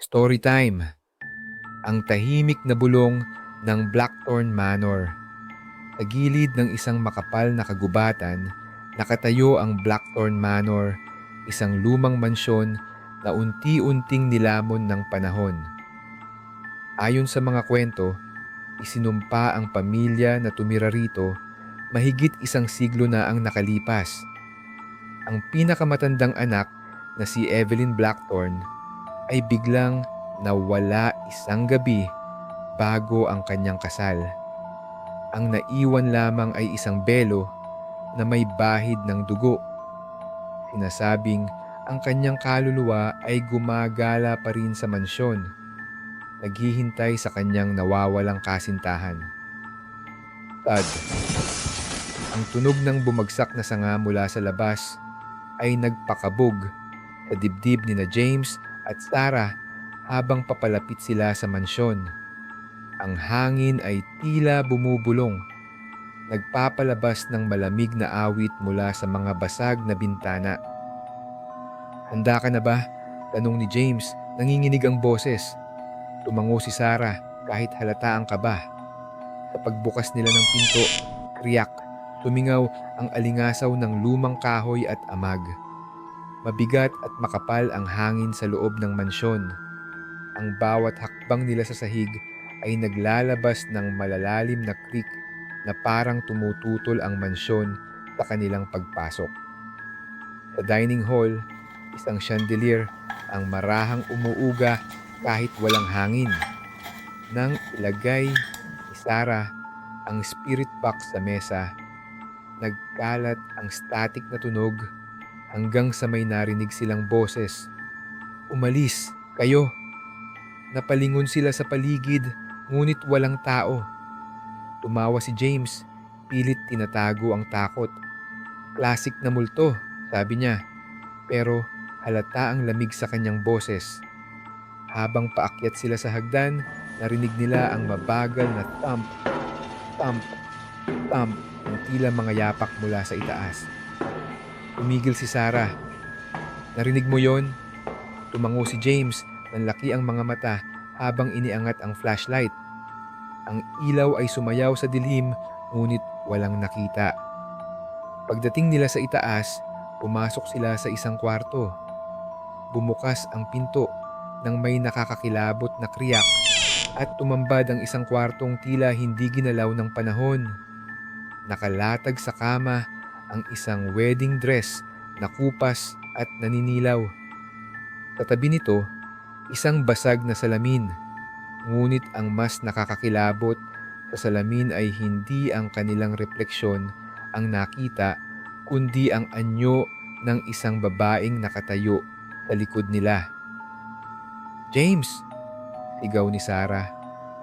Storytime, ang tahimik na bulong ng Blackthorn Manor. Sa gilid ng isang makapal na kagubatan, nakatayo ang Blackthorn Manor, isang lumang mansyon na unti-unting nilamon ng panahon. Ayon sa mga kwento, isinumpa ang pamilya na tumira rito mahigit isang siglo na ang nakalipas. Ang pinakamatandang anak na si Evelyn Blackthorn ay biglang nawala isang gabi bago ang kanyang kasal. Ang naiwan lamang ay isang belo na may bahid ng dugo. Sinasabing ang kanyang kaluluwa ay gumagala pa rin sa mansyon, naghihintay sa kanyang nawawalang kasintahan. Tad, ang tunog ng bumagsak na sanga mula sa labas ay nagpakabog sa dibdib ni na James at Sarah habang papalapit sila sa mansyon. Ang hangin ay tila bumubulong, nagpapalabas ng malamig na awit mula sa mga basag na bintana. "Handa ka na ba?" tanong ni James, nanginginig ang boses. Tumango si Sarah kahit halata ang kaba. Sa pagbukas nila ng pinto, kriyak, tumingaw ang alingasaw ng lumang kahoy at amag. Mabigat at makapal ang hangin sa loob ng mansyon. Ang bawat hakbang nila sa sahig ay naglalabas ng malalalim na creak na parang tumututol ang mansyon sa kanilang pagpasok. Sa dining hall, isang chandelier ang marahang umuuga kahit walang hangin. Nang ilagay ni Sarah ang spirit box sa mesa, nagkalat ang static na tunog hanggang sa may narinig silang boses. "Umalis, kayo!" Napalingon sila sa paligid, ngunit walang tao. Tumawa si James, pilit tinatago ang takot. "Classic na multo," sabi niya, pero halata ang lamig sa kanyang boses. Habang paakyat sila sa hagdan, narinig nila ang mabagal na thump, thump, thump ng tila mga yapak mula sa itaas. Tumigil si Sarah. "Narinig mo yon?" Tumango si James, nanlaki ang mga mata habang iniangat ang flashlight. Ang ilaw ay sumayaw sa dilim, ngunit walang nakita. Pagdating nila sa itaas, pumasok sila sa isang kwarto. Bumukas ang pinto nang may nakakakilabot na kriyak at tumambad ang isang kwartong tila hindi ginalaw ng panahon. Nakalatag sa kama ang isang wedding dress na kupas at naninilaw. Sa tabi nito, isang basag na salamin. Ngunit ang mas nakakakilabot sa salamin ay hindi ang kanilang refleksyon ang nakita, kundi ang anyo ng isang babaeng nakatayo sa likod nila. "James!" sigaw ni Sarah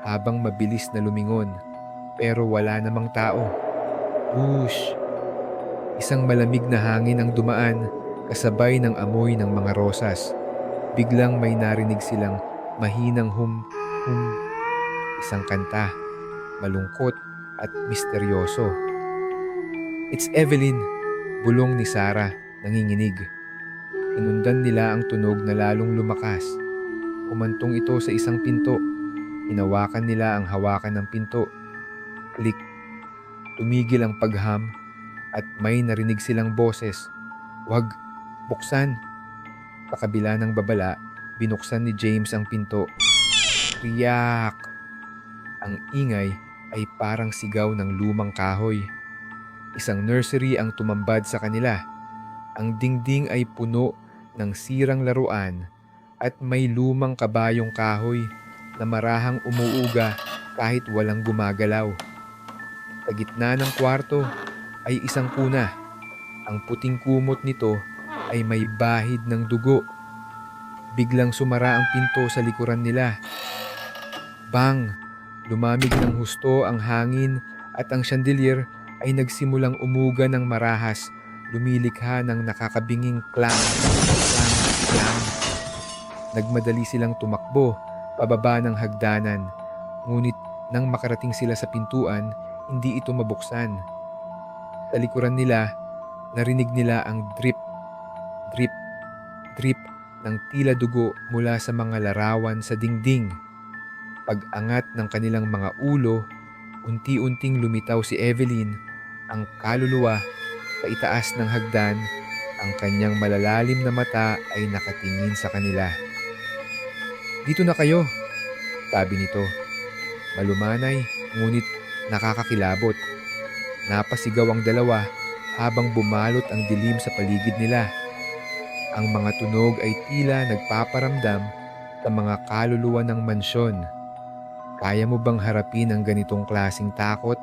habang mabilis na lumingon, pero wala namang tao. Whoosh! Isang malamig na hangin ang dumaan kasabay ng amoy ng mga rosas. Biglang may narinig silang mahinang hum, isang kanta, malungkot at misteryoso. "It's Evelyn," bulong ni Sarah, nanginginig. Sinundan nila ang tunog na lalong lumakas. Humantong ito sa isang pinto. Hinawakan nila ang hawakan ng pinto. Klik. Tumigil ang pagham at may narinig silang boses. "Wag, buksan." Sa kabila ng babala, binuksan ni James ang pinto. Kriyak! Ang ingay ay parang sigaw ng lumang kahoy. Isang nursery ang tumambad sa kanila. Ang dingding ay puno ng sirang laruan at may lumang kabayong kahoy na marahang umuuga kahit walang gumagalaw. Sa gitna ng kwarto ay isang kuna. Ang puting kumot nito ay may bahid ng dugo. Biglang sumara ang pinto sa likuran nila. Bang! Lumamig ng husto ang hangin at ang chandelier ay nagsimulang umuga ng marahas, lumilikha ng nakakabinging clang, clang, clang. Nagmadali silang tumakbo, pababa ng hagdanan. Ngunit nang makarating sila sa pintuan, hindi ito mabuksan. Sa likuran nila, narinig nila ang drip, drip, drip ng tila dugo mula sa mga larawan sa dingding. Pag-angat ng kanilang mga ulo, unti-unting lumitaw si Evelyn, ang kaluluwa sa itaas ng hagdan. Ang kanyang malalalim na mata ay nakatingin sa kanila. "Dito na kayo," sabi nito. Malumanay, ngunit nakakakilabot. Napasigaw ang dalawa habang bumalot ang dilim sa paligid nila. Ang mga tunog ay tila nagpaparamdam sa mga kaluluwa ng mansyon. Kaya mo bang harapin ang ganitong klaseng takot